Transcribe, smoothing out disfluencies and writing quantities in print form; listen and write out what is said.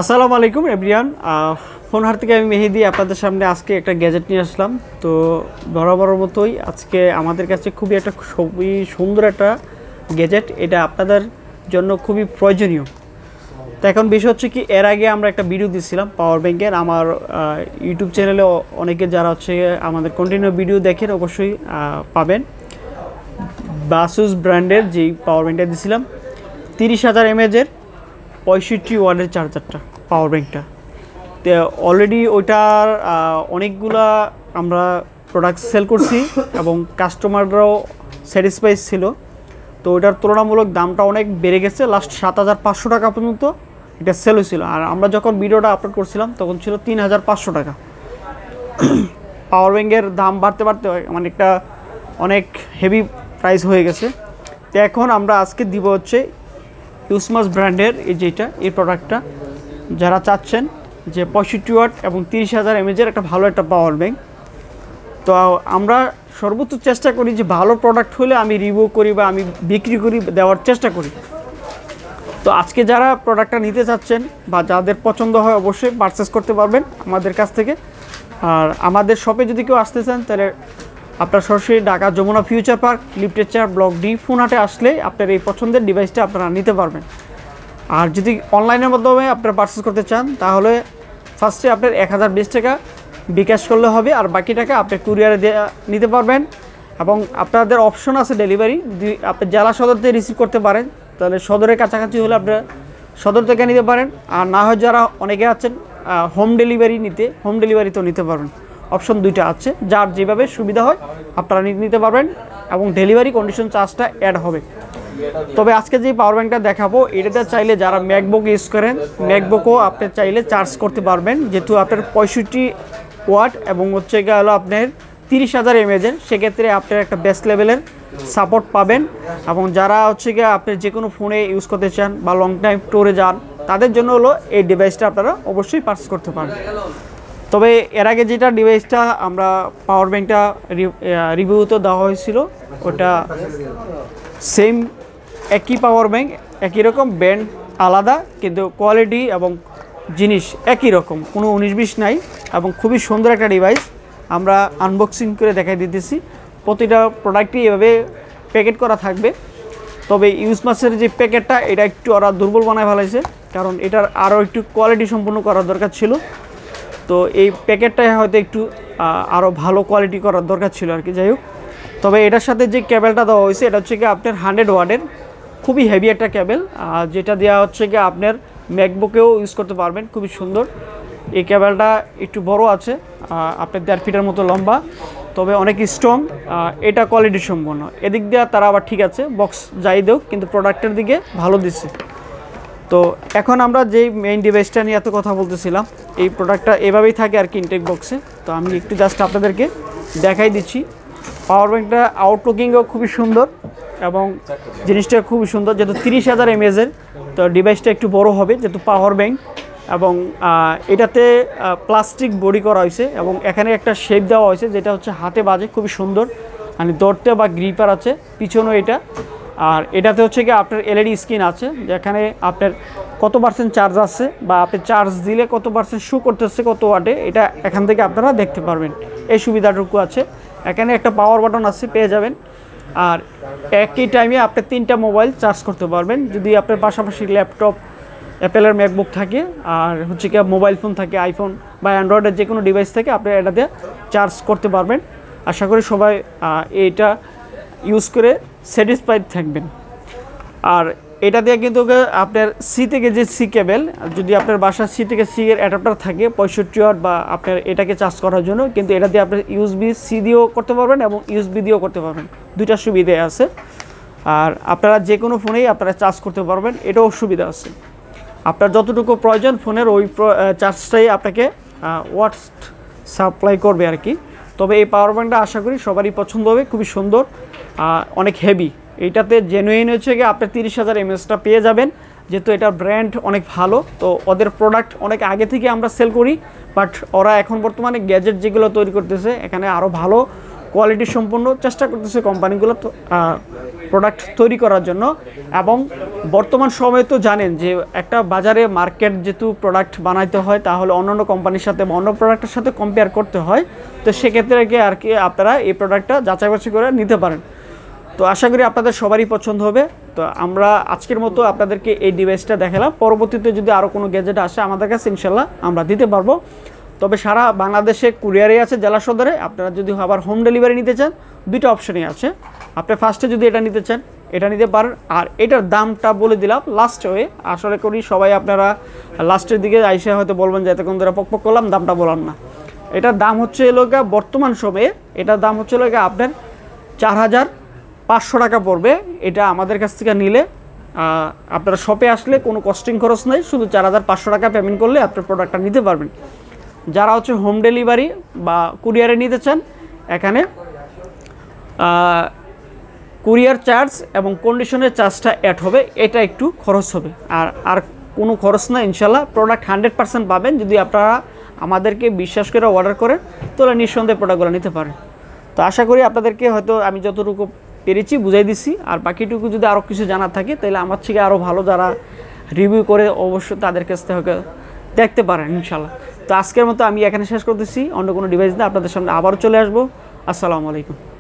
আসসালামু আলাইকুম everyone. Phone হার থেকে আমি মেহেদি আপনাদের সামনে আজকে একটা গ্যাজেট নিয়ে আসলাম। তো বরাবর মতোই আজকে আমাদের কাছে খুবই সুন্দর একটা গ্যাজেট, এটা আপনাদের জন্য খুবই প্রয়োজনীয়। তো এখন বিষয় হচ্ছে কি, এর আগে আমরা একটা ভিডিও দিয়েছিলাম পাওয়ার ব্যাংকের। আমার ইউটিউব চ্যানেলে অনেকে যারা হচ্ছে আমাদের কন্টিনিউ ভিডিও দেখেন অবশ্যই পাবেন। বাসুস ব্র্যান্ডের যেই পাওয়ার ব্যাংকটা দিয়েছিলাম 30,000 mAh-এর 65 ওয়াটের চার্জারটা, পাওয়ার ব্যাংকটা। তো অলরেডি ওইটার অনেকগুলা আমরা প্রোডাক্ট সেল করছি এবং কাস্টমাররাও স্যাটিসফাইড ছিল। তো ওইটার তুলনামূলক দামটা অনেক বেড়ে গেছে, লাস্ট 7,500 টাকা পর্যন্ত এটা সেল হয়েছিল। আর আমরা যখন ভিডিওটা আপলোড করছিলাম তখন ছিল 3,500 টাকা। পাওয়ার ব্যাংকের দাম বাড়তে বাড়তে মানে একটা অনেক হেভি প্রাইস হয়ে গেছে। তো এখন আমরা আজকে দিব হচ্ছে ইউসমাস ব্র্যান্ডের এই প্রোডাক্টটা। যারা চাচ্ছেন যে 65 ওয়াট এবং 30,000 mAh-এর একটা ভালো একটা পাওয়ার ব্যাংক, তো আমরা সর্বোচ্চ চেষ্টা করি যে ভালো প্রোডাক্ট হলে আমি রিভিউ করি বা আমি বিক্রি করি, দেওয়ার চেষ্টা করি। তো আজকে যারা প্রোডাক্টটা নিতে চাচ্ছেন বা যাদের পছন্দ হয় অবশ্যই পারচেস করতে পারবেন আমাদের কাছ থেকে। আর আমাদের শপে যদি কেউ আসতে চান তাহলে আপনার সরাসরি ঢাকা যমুনা ফিউচার পার্ক, লিফটেড 4, ব্লক ডি, ফোনহাটে আসলে আপনার এই পছন্দের ডিভাইসটা আপনারা নিতে পারবেন। আর যদি অনলাইনের মাধ্যমে আপনারা পারচেস করতে চান তাহলে ফার্স্টে আপনার 1020 টাকা বিকাশ করলে হবে, আর বাকি টাকা আপনি কুরিয়ারে নিতে পারবেন। এবং আপনাদের অপশন আছে ডেলিভারি, যদি আপনি জেলা সদর থেকে রিসিভ করতে পারেন তাহলে সদরের কাছাকাছি হলে আপনারা সদর থেকে নিতে পারেন। আর না হয় যারা অনেকে আছেন হোম ডেলিভারি তো নিতে পারবেন। অপশন দুইটা আছে, যার যেভাবে সুবিধা হয় আপনারা নিতে পারবেন এবং ডেলিভারি কন্ডিশন চার্জটা অ্যাড হবে। তবে আজকে যে পাওয়ার ব্যাংকটা দেখাবো এটাতে চাইলে যারা ম্যাকবুক ইউজ করেন ম্যাকবুকও আপনি চাইলে চার্জ করতে পারবেন, যেহেতু আপনার 65 ওয়াট এবং হচ্ছে গিয়ে হলো আপনার 30,000 mAh, সেক্ষেত্রে আপনার একটা বেস্ট লেভেলের সাপোর্ট পাবেন। এবং যারা হচ্ছে গিয়ে আপনি যে কোনো ফোনে ইউজ করতে চান বা লং টাইম ট্যুরে যান তাদের জন্য হলো এই ডিভাইসটা আপনারা অবশ্যই পারচেস করতে পারবেন। তবে এর আগে যেটা ডিভাইসটা আমরা পাওয়ার ব্যাংকটা রিভিউতে দেওয়া হয়েছিল ওটা সেম একই পাওয়ার ব্যাংক, একই রকম ব্র্যান্ড আলাদা, কিন্তু কোয়ালিটি এবং জিনিস একই রকম, কোনো 19-20 নাই এবং খুবই সুন্দর একটা ডিভাইস। আমরা আনবক্সিং করে দেখাই দিতেছি। প্রতিটা প্রোডাক্টই এভাবে প্যাকেট করা থাকবে। তবে ইউসমাসের যে প্যাকেটটা এটা একটু ওরা দুর্বল বানায় ফেলাইছে, কারণ এটার আরও একটু কোয়ালিটি সম্পূর্ণ করার দরকার ছিল। তো এই প্যাকেটটাই হয়তো একটু আরও ভালো কোয়ালিটি করার দরকার ছিল আর কি। যাই হোক, তবে এটার সাথে যে কেবেলটা দেওয়া হয়েছে এটা হচ্ছে কি আপনার 100 ওয়াটের খুবই হেভি একটা কেবেল, যেটা দেওয়া হচ্ছে কি আপনার ম্যাকবুকেও ইউজ করতে পারবেন। খুবই সুন্দর এই কেবেলটা, একটু বড় আছে, আপনার 1.5 ফিটের মতো লম্বা, তবে অনেক স্ট্রং। এটা কোয়ালিটি সম্পন্ন, এদিক দিয়ে তারা আবার ঠিক আছে, বক্স যাই দেও কিন্তু প্রোডাক্টের দিকে ভালো দিচ্ছে। তো এখন আমরা যেই মেইন ডিভাইসটা নিয়ে এত কথা বলতেছিলাম, এই প্রোডাক্টটা এভাবেই থাকে আর কি ইনটেক বক্সে। তো আমি একটু জাস্ট আপনাদেরকে দেখাই দিচ্ছি। পাওয়ার ব্যাংকটা আউটলুকিংও খুবই সুন্দর এবং জিনিসটা খুবই সুন্দর, যেহেতু 30,000 mAh-এর, তো ডিভাইসটা একটু বড় হবে যেহেতু পাওয়ার ব্যাংক। এবং এটাতে প্লাস্টিক বডি করা হয়েছে এবং এখানে একটা শেপ দেওয়া হয়েছে যেটা হচ্ছে হাতে বাজে, খুবই সুন্দর, মানে ধরতে বা গ্রিপার আছে পিছনেও এটা। আর এটাতে হচ্ছে কি আপনার এলইডি স্ক্রিন আছে, যেখানে আপনার কত পার্সেন্ট চার্জ আছে বা আপনি চার্জ দিলে কত পার্সেন্ট শো করতেছে কত ওয়াটে, এটা এখান থেকে আপনারা দেখতে পারবেন। এই সুবিধাটুকু আছে। এখানে একটা পাওয়ার বাটন আছে, পেয়ে যাবেন। আর একই টাইমে আপনি 3টা মোবাইল চার্জ করতে পারবেন, যদি আপনার পাশাপাশি ল্যাপটপ, অ্যাপেলের ম্যাকবুক থাকে আর হচ্ছে কি মোবাইল ফোন থাকে, আইফোন বা অ্যান্ড্রয়েডের যে কোনো ডিভাইস থেকে আপনি এটা দিয়ে চার্জ করতে পারবেন। আশা করি সবাই এইটা ইউজ করে স্যাটিসফাইড থাকবেন। আর এটা দিয়ে কিন্তু আপনার সি থেকে যে সি কেবেল, যদি আপনার বাসার সি থেকে সি এর অ্যাডাপ্টার থাকে 65 ওয়াট বা আপনার এটাকে চার্জ করার জন্য, কিন্তু এটা দিয়ে আপনার ইউএসবি সি দিয়েও করতে পারবেন এবং ইউএসবি দিয়েও করতে পারবেন, দুইটা সুবিধা আছে। আর আপনারা যে কোনো ফোনেই আপনারা চার্জ করতে পারবেন, এটাও সুবিধা আছে। আপনার যতটুকু প্রয়োজন ফোনের ওই চার্জটাই আপনাকে ওয়াটস সাপ্লাই করবে আর কি। তবে এই পাওয়ার ব্যাংকটা আশা করি সবারই পছন্দ হবে, খুবই সুন্দর, অনেক হেভি। এইটাতে জেনুইন হচ্ছে কি আপনার 30,000 mAh-টা পেয়ে যাবেন, যেহেতু এটার ব্র্যান্ড অনেক ভালো। তো ওদের প্রোডাক্ট অনেক আগে থেকে আমরা সেল করি, বাট ওরা এখন বর্তমানে গ্যাজেট যেগুলো তৈরি করতেছে এখানে আরও ভালো কোয়ালিটি সম্পন্ন চেষ্টা করতেছে কোম্পানিগুলো। তো প্রোডাক্ট তৈরি করার জন্য। এবং বর্তমান সময়ে তো জানেন যে একটা বাজারে মার্কেট যেহেতু প্রোডাক্ট বানাইতে হয় তাহলে অন্যান্য কোম্পানির সাথে বা অন্য প্রোডাক্টের সাথে কম্পেয়ার করতে হয়। তো সেক্ষেত্রে আর কি আপনারা এই প্রোডাক্টটা যাচাই বাছাই করে নিতে পারেন। তো আশা করি আপনাদের সবারই পছন্দ হবে। তো আমরা আজকের মতো আপনাদেরকে এই ডিভাইসটা দেখালাম। পরবর্তীতে যদি আরও কোনো গ্যাজেট আসে আমাদের কাছে ইনশাল্লাহ আমরা দিতে পারবো। তবে সারা বাংলাদেশে কুরিয়ারে আছে জেলা সদরে। আপনারা যদি আবার হোম ডেলিভারি নিতে চান দুইটা অপশনই আছে। আপনি ফার্স্টে যদি এটা নিতে চান এটা নিতে পারেন। আর এটার দামটা বলে দিলাম লাস্ট হয়ে, আসলে করি সবাই আপনারা লাস্টের দিকে আইসে হয়তো বলবেন যে এতক্ষণ ধরে পক করলাম দামটা বললাম না। এটার দাম হচ্ছে এলাকা বর্তমান সময়ে এটার দাম হচ্ছে এলাকা আপনার 4500 টাকা পড়বে। এটা আমাদের কাছ থেকে নিলে আপনারা শপে আসলে কোনো কস্টিং খরচ নেই, শুধু 4500 টাকা পেমেন্ট করলে আপনার প্রোডাক্টটা নিতে পারবেন। যারা হচ্ছে হোম ডেলিভারি বা কুরিয়ারে নিতে চান এখানে কুরিয়ার চার্জ এবং কন্ডিশনের চার্জটা অ্যাড হবে, এটা একটু খরচ হবে। আর কোনো খরচ না, ইনশাল্লাহ প্রোডাক্ট 100% পাবেন। যদি আপনারা আমাদেরকে বিশ্বাস করে অর্ডার করেন তাহলে নিঃসন্দেহে প্রোডাক্টগুলো নিতে পারেন। তো আশা করি আপনাদেরকে হয়তো আমি যতটুকু পেরেছি বুঝাই দিছি। আর বাকিটুকু যদি আরও কিছু জানার থাকে তাহলে আমার থেকে আরও ভালো যারা রিভিউ করে অবশ্যই তাদের কাছ থেকে দেখতে পারেন ইনশাল্লাহ। তো আজকের মতো আমি এখানে শেষ করতেছি। অন্য কোনো ডিভাইস দিয়ে আপনাদের সামনে আবারও চলে আসবো। আসসালামু আলাইকুম।